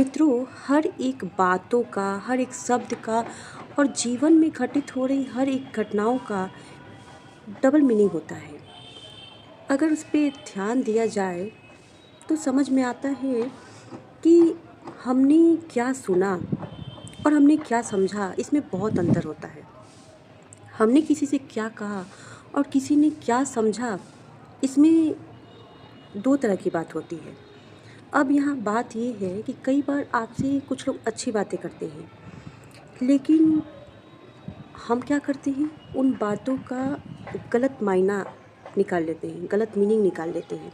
मित्रों, हर एक बातों का, हर एक शब्द का और जीवन में घटित हो रही हर एक घटनाओं का डबल मीनिंग होता है। अगर उस पे ध्यान दिया जाए तो समझ में आता है कि हमने क्या सुना और हमने क्या समझा, इसमें बहुत अंतर होता है। हमने किसी से क्या कहा और किसी ने क्या समझा, इसमें दो तरह की बात होती है। अब यहाँ बात ये है कि कई बार आपसे कुछ लोग अच्छी बातें करते हैं, लेकिन हम क्या करते हैं, उन बातों का गलत मायना निकाल लेते हैं, गलत मीनिंग निकाल लेते हैं।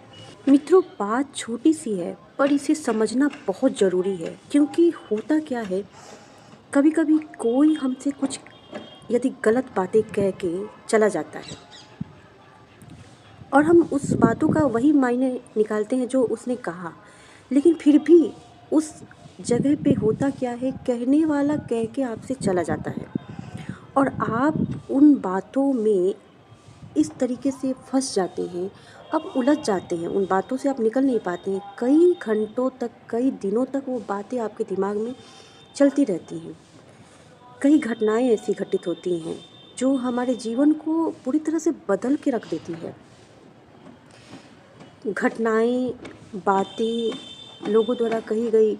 मित्रों, बात छोटी सी है पर इसे समझना बहुत ज़रूरी है, क्योंकि होता क्या है, कभी कभी कोई हमसे कुछ यदि गलत बातें कह के चला जाता है और हम उस बातों का वही मायने निकालते हैं जो उसने कहा, लेकिन फिर भी उस जगह पे होता क्या है, कहने वाला कह के आपसे चला जाता है और आप उन बातों में इस तरीके से फंस जाते हैं, आप उलझ जाते हैं, उन बातों से आप निकल नहीं पाते हैं। कई घंटों तक, कई दिनों तक वो बातें आपके दिमाग में चलती रहती हैं। कई घटनाएं ऐसी घटित होती हैं जो हमारे जीवन को पूरी तरह से बदल के रख देती है। घटनाएं, बातें लोगों द्वारा कही गई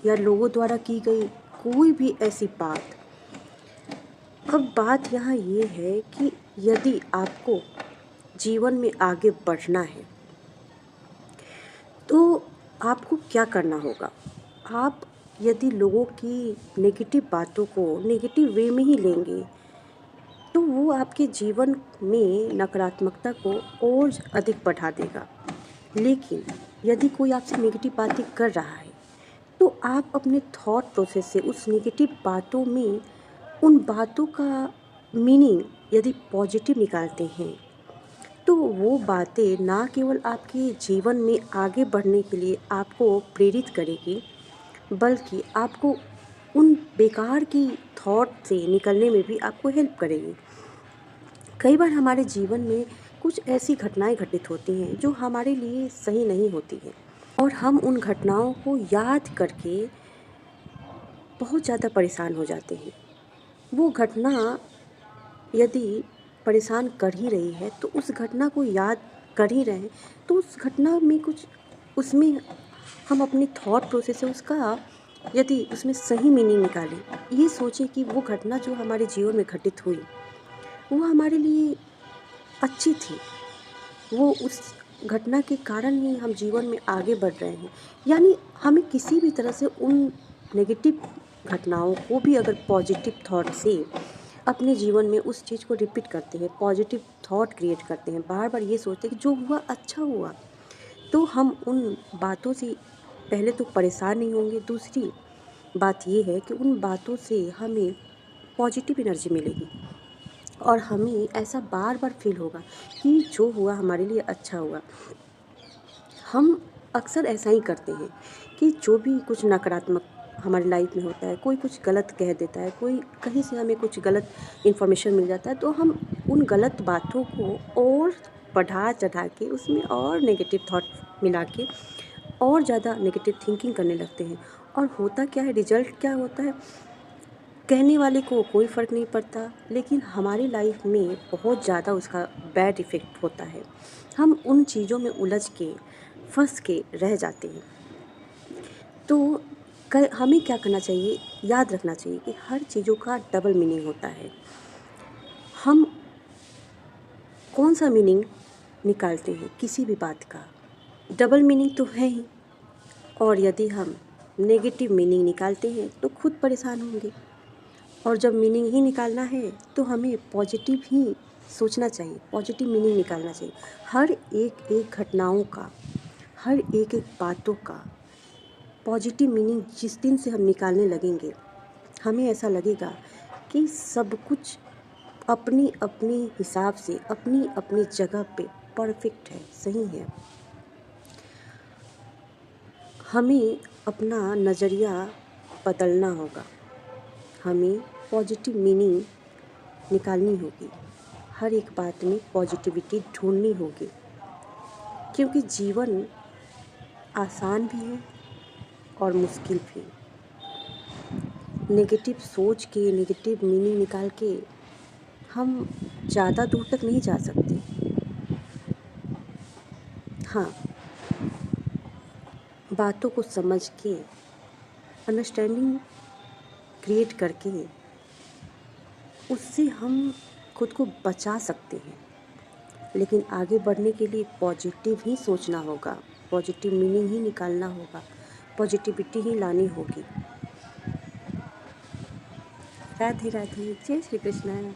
या लोगों द्वारा की गई कोई भी ऐसी बात। अब बात यहाँ ये है कि यदि आपको जीवन में आगे बढ़ना है तो आपको क्या करना होगा। आप यदि लोगों की नेगेटिव बातों को नेगेटिव वे में ही लेंगे तो वो आपके जीवन में नकारात्मकता को और अधिक बढ़ा देगा। लेकिन यदि कोई आपसे नेगेटिव बातें कर रहा है तो आप अपने थॉट प्रोसेस से उस नेगेटिव बातों में उन बातों का मीनिंग यदि पॉजिटिव निकालते हैं तो वो बातें ना केवल आपके जीवन में आगे बढ़ने के लिए आपको प्रेरित करेगी, बल्कि आपको उन बेकार की थॉट से निकलने में भी आपको हेल्प करेगी। कई बार हमारे जीवन में कुछ ऐसी घटनाएं घटित होती हैं जो हमारे लिए सही नहीं होती हैं और हम उन घटनाओं को याद करके बहुत ज़्यादा परेशान हो जाते हैं। वो घटना यदि परेशान कर ही रही है तो उस घटना को याद कर ही रहे हैं तो उस घटना में कुछ उसमें हम अपने थॉट प्रोसेस से उसका यदि उसमें सही मीनिंग निकालें, ये सोचें कि वो घटना जो हमारे जीवन में घटित हुई वो हमारे लिए अच्छी थी, वो उस घटना के कारण ही हम जीवन में आगे बढ़ रहे हैं। यानी हमें किसी भी तरह से उन नेगेटिव घटनाओं को भी अगर पॉजिटिव थॉट से अपने जीवन में उस चीज़ को रिपीट करते हैं, पॉजिटिव थॉट क्रिएट करते हैं, बार बार ये सोचते हैं कि जो हुआ अच्छा हुआ, तो हम उन बातों से पहले तो परेशान नहीं होंगे। दूसरी बात ये है कि उन बातों से हमें पॉजिटिव एनर्जी मिलेगी और हमें ऐसा बार बार फील होगा कि जो हुआ हमारे लिए अच्छा हुआ। हम अक्सर ऐसा ही करते हैं कि जो भी कुछ नकारात्मक हमारी लाइफ में होता है, कोई कुछ गलत कह देता है, कोई कहीं से हमें कुछ गलत इन्फॉर्मेशन मिल जाता है, तो हम उन गलत बातों को और बढ़ा चढ़ा के उसमें और नेगेटिव थॉट मिला के और ज़्यादा नेगेटिव थिंकिंग करने लगते हैं। और होता क्या है, रिजल्ट क्या होता है, कहने वाले को कोई फ़र्क नहीं पड़ता, लेकिन हमारी लाइफ में बहुत ज़्यादा उसका बैड इफ़ेक्ट होता है। हम उन चीज़ों में उलझ के, फँस के रह जाते हैं। तो हमें क्या करना चाहिए, याद रखना चाहिए कि हर चीज़ों का डबल मीनिंग होता है। हम कौन सा मीनिंग निकालते हैं किसी भी बात का, डबल मीनिंग तो है ही। और यदि हम नेगेटिव मीनिंग निकालते हैं तो खुद परेशान होंगे। और जब मीनिंग ही निकालना है तो हमें पॉजिटिव ही सोचना चाहिए, पॉजिटिव मीनिंग निकालना चाहिए। हर एक एक घटनाओं का, हर एक एक बातों का पॉजिटिव मीनिंग जिस दिन से हम निकालने लगेंगे, हमें ऐसा लगेगा कि सब कुछ अपनी अपनी हिसाब से, अपनी अपनी जगह पे परफेक्ट है, सही है। हमें अपना नज़रिया बदलना होगा, हमें पॉजिटिव मीनिंग निकालनी होगी, हर एक बात में पॉजिटिविटी ढूंढनी होगी, क्योंकि जीवन आसान भी है और मुश्किल भी। नेगेटिव सोच के, नेगेटिव मीनिंग निकाल के हम ज़्यादा दूर तक नहीं जा सकते। हाँ, बातों को समझ के, अंडरस्टैंडिंग क्रिएट करके उससे हम खुद को बचा सकते हैं। लेकिन आगे बढ़ने के लिए पॉजिटिव ही सोचना होगा, पॉजिटिव मीनिंग ही निकालना होगा, पॉजिटिविटी ही लानी होगी। राधे राधे, जय श्री कृष्ण।